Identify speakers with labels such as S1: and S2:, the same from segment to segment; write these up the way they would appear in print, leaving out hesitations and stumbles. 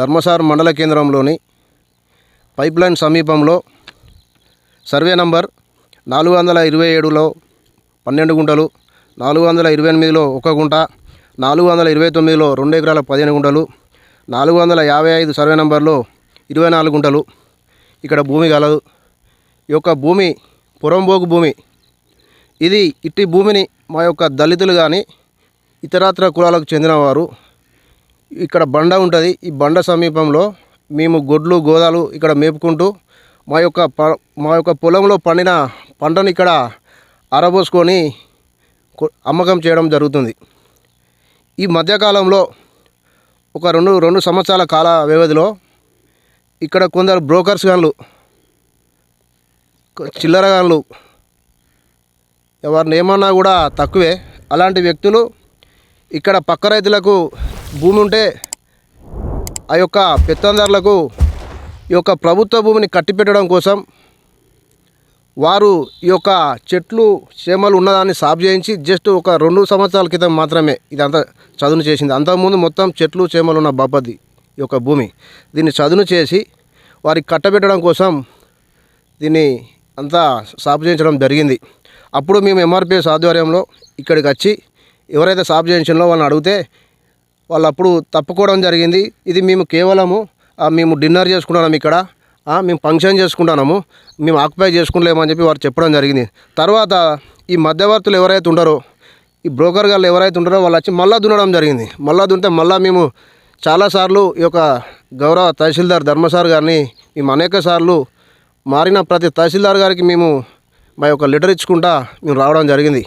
S1: ధర్మసార్ మండల కేంద్రంలోని పైప్లైన్ సమీపంలో సర్వే నంబర్ 427లో 12 గుంటలు, 428లో 1 గుంట, 429లో 2 ఎకరాల 15 గుంటలు, 455 సర్వే నంబర్లో 24 గుంటలు ఇక్కడ భూమి కలదు. ఈ యొక్క భూమి పురంబోకు భూమి. ఇది ఇట్టి భూమిని మా యొక్క దళితులు కానీ ఇతరత్ర కులాలకు చెందినవారు ఇక్కడ బండ ఉంటుంది. ఈ బండ సమీపంలో మేము గొడ్లు గోదాలు ఇక్కడ మేపుకుంటూ మా యొక్క పొలంలో పండిన పంటను ఇక్కడ ఆరబోసుకొని అమ్మకం చేయడం జరుగుతుంది. ఈ మధ్యకాలంలో ఒక రెండు సంవత్సరాల కాల వ్యవధిలో ఇక్కడ కొందరు బ్రోకర్స్ గాన్లు, చిల్లర గాన్లు, ఎవరిని ఏమన్నా కూడా తక్కువే, అలాంటి వ్యక్తులు ఇక్కడ పక్క రైతులకు భూమి ఉంటే ఆ యొక్క పెత్తందారులకు ఈ యొక్క ప్రభుత్వ భూమిని కట్టిపెట్టడం కోసం వారు ఈ యొక్క చెట్లు చేమలు ఉన్నదాన్ని సాగు చేయించి జస్ట్ ఒక 2 సంవత్సరాల క్రితం మాత్రమే ఇదంతా చదును చేసింది. అంతకుముందు మొత్తం చెట్లు చేమలు ఉన్న బాపది ఈ యొక్క భూమి. దీన్ని చదును చేసి వారికి కట్టబెట్టడం కోసం దీన్ని అంతా సాగు చేయించడం జరిగింది. అప్పుడు మేము ఎంఆర్పిఎస్ ఆధ్వర్యంలో ఇక్కడికి వచ్చి ఎవరైతే సాగు చేయించాలో వాళ్ళని అడిగితే వాళ్ళు అప్పుడు తప్పుకోవడం జరిగింది. ఇది మేము కేవలము మేము డిన్నర్ చేసుకుంటున్నాము, ఇక్కడ మేము ఫంక్షన్ చేసుకుంటున్నాము, మేము ఆక్యుపై చేసుకుంటలేమని చెప్పి వారు చెప్పడం జరిగింది. తర్వాత ఈ మధ్యవర్తులు ఎవరైతే ఉంటారో, ఈ బ్రోకర్ గారు ఎవరైతే ఉంటారో వాళ్ళు వచ్చి మళ్ళా దున్నడం జరిగింది. మళ్ళా దున్నితే మళ్ళీ మేము చాలాసార్లు ఈ యొక్క గౌరవ తహసీల్దార్ ధర్మసార్ గారిని మేము అనేక సార్లు మారిన ప్రతి తహసీల్దార్ గారికి మేము మా యొక్క లెటర్ ఇచ్చుకుంటా మేము రావడం జరిగింది.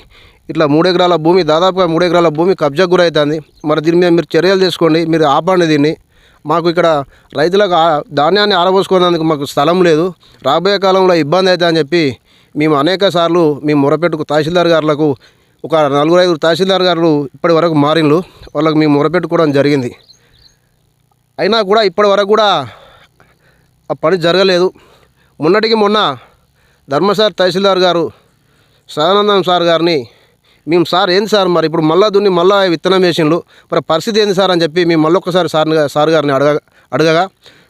S1: ఇట్లా 3 ఎకరాల భూమి, దాదాపుగా 3 ఎకరాల భూమి కబ్జా గురవుతుంది. మరి దీని మీద మీరు చర్యలు తీసుకోండి, మీరు ఆపండి దీన్ని. మాకు ఇక్కడ రైతులకు ధాన్యాన్ని ఆరబోసుకోవడానికి మాకు స్థలం లేదు, రాబోయే కాలంలో ఇబ్బంది అవుతుంది అని చెప్పి మేము అనేక సార్లు మేము మొరపెట్టుకు తహసీల్దార్ గారులకు ఒక 4-5 తహసీల్దార్ గారు ఇప్పటి వరకు మారిన్లు, వాళ్ళకు మేము మొరపెట్టుకోవడం జరిగింది. అయినా కూడా ఇప్పటి వరకు కూడా ఆ పని జరగలేదు. మొన్నటికి మొన్న ధర్మసార్ తహసీల్దార్ గారు సదానందం సార్ గారిని మేము సార్ ఏంది సార్ మరి ఇప్పుడు మళ్ళా దున్ని మళ్ళా విత్తనం వేసిండ్రు, మరి పరిస్థితి ఏంది సార్ అని చెప్పి మేము మళ్ళొక్కసారి సార్ గారిని అడగగా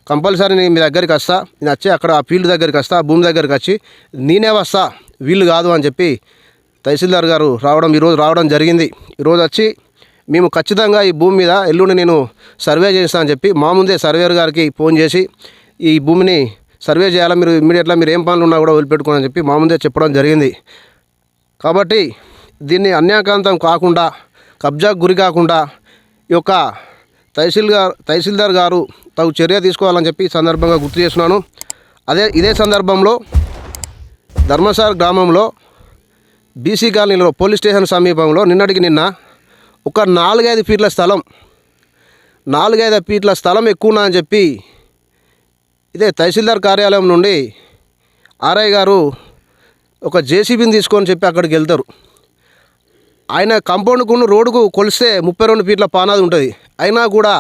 S1: కంపల్సరీ నేను మీ దగ్గరికి వస్తా, నేను వచ్చి అక్కడ ఆ ఫీల్డ్ దగ్గరికి వస్తా, ఆ భూమి దగ్గరికి వచ్చి నేనే వస్తా, వీళ్ళు కాదు అని చెప్పి తహసీల్దార్ గారు ఈరోజు రావడం జరిగింది. ఈరోజు వచ్చి మేము ఖచ్చితంగా ఈ భూమి మీద ఎల్లుండి నేను సర్వే చేస్తానని చెప్పి మా ముందే సర్వేయర్ గారికి ఫోన్ చేసి ఈ భూమిని సర్వే చేయాలా, మీరు ఇమ్మీడియట్గా మీరు ఏం పనులు ఉన్నా కూడా వదిలిపెట్టుకోని అని చెప్పి మా ముందే చెప్పడం జరిగింది. కాబట్టి దీన్ని అన్యాయకాంతం కాకుండా, కబ్జాకు గురి కాకుండా ఈ యొక్క తహసీల్దార్ గారు తగు చర్య తీసుకోవాలని చెప్పి సందర్భంగా గుర్తు చేస్తున్నాను. ఇదే సందర్భంలో ధర్మసార్ గ్రామంలో బీసీ కాలనీలో పోలీస్ స్టేషన్ సమీపంలో నిన్న ఒక 4-5 ఫీట్ల స్థలం, 4-5 ఫీట్ల స్థలం ఎక్కువ అని చెప్పి ఇదే తహసీల్దార్ కార్యాలయం నుండి ఆర్ఐ గారు ఒక జేసీబీని తీసుకొని చెప్పి అక్కడికి వెళ్తారు. ఆయన కాంపౌండ్కు రోడ్డుకు కొలిస్తే 32 ఫీట్ల పానాది ఉంటుంది. అయినా కూడా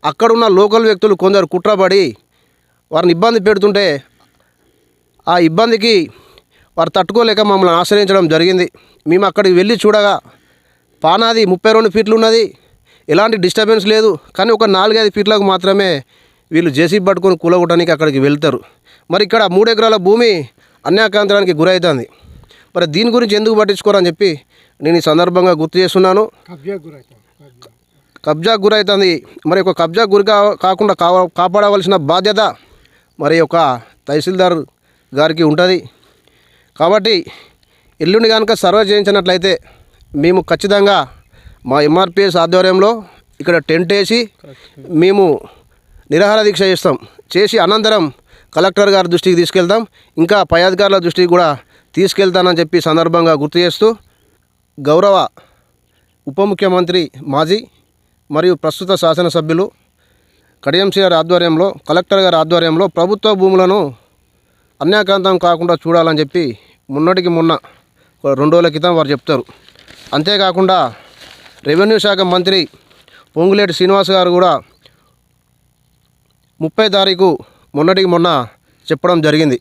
S1: అక్కడున్న లోకల్ వ్యక్తులు కొందరు కుట్రపడి వారిని ఇబ్బంది పెడుతుంటే ఆ ఇబ్బందికి వారు తట్టుకోలేక మమ్మల్ని ఆశ్రయించడం జరిగింది. మేము అక్కడికి వెళ్ళి చూడగా పానాది 32 ఫీట్లు ఉన్నది, ఎలాంటి డిస్టర్బెన్స్ లేదు. కానీ ఒక 4-5 ఫీట్లకు మాత్రమే వీళ్ళు జేసీబీ పట్టుకొని కూలగొట్టడానికి అక్కడికి వెళ్తారు. మరి ఇక్కడ 3 ఎకరాల భూమి అన్యాయకాంతానికి గురవుతుంది. మరి దీని గురించి ఎందుకు పట్టించుకోరని చెప్పి నేను ఈ సందర్భంగా గుర్తు చేస్తున్నాను. కబ్జా గురవుతుంది. మరి ఒక కబ్జా గురి కాకుండా కాపాడవలసిన బాధ్యత మరి ఒక తహసీల్దార్ గారికి ఉంటుంది. కాబట్టి ఎల్లుండి కనుక సర్వే చేయించినట్లయితే మేము ఖచ్చితంగా మా ఎంఆర్పిఎస్ ఆధ్వర్యంలో ఇక్కడ టెంట్ వేసి మేము నిరాహార దీక్ష చేసి అనంతరం కలెక్టర్ గారి దృష్టికి తీసుకెళ్తాం, ఇంకా పై అధికారుల దృష్టికి కూడా తీసుకెళ్తానని చెప్పి సందర్భంగా గుర్తు చేస్తూ గౌరవ ఉప ముఖ్యమంత్రి మాజీ మరియు ప్రస్తుత శాసనసభ్యులు కడియం శ్రీగారి ఆధ్వర్యంలో, కలెక్టర్ గారి ఆధ్వర్యంలో ప్రభుత్వ భూములను అన్యాయకాంతం కాకుండా చూడాలని చెప్పి మొన్నటికి మొన్న 2 రోజుల క్రితం వారు చెప్తారు. అంతేకాకుండా రెవెన్యూ శాఖ మంత్రి పొంగులేటి శ్రీనివాస్ గారు కూడా 30 తారీఖు మొన్నటికి మొన్న చెప్పడం జరిగింది.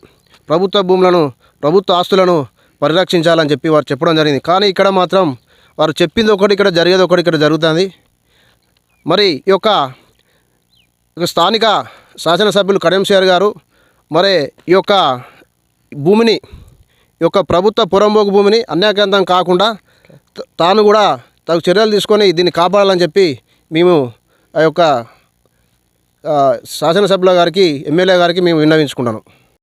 S1: ప్రభుత్వ భూములను, ప్రభుత్వ ఆస్తులను పరిరక్షించాలని చెప్పి వారు చెప్పడం జరిగింది. కానీ ఇక్కడ మాత్రం వారు చెప్పింది ఒకటి, ఇక్కడ జరిగేది ఒకటి, ఇక్కడ జరుగుతుంది. మరి ఈ యొక్క ఇక స్థానిక శాసనసభ్యులు కడియం శ్రీహరి గారు మరి ఈ యొక్క భూమిని ఈ యొక్క ప్రభుత్వ పురంబోకు భూమిని అన్యాక్రాంతం కాకుండా తాను కూడా తగు చర్యలు తీసుకొని దీన్ని కాపాడాలని చెప్పి మేము ఆ యొక్క శాసనసభ్యుల గారికి ఎమ్మెల్యే గారికి మేము విన్నవించుకుంటాను.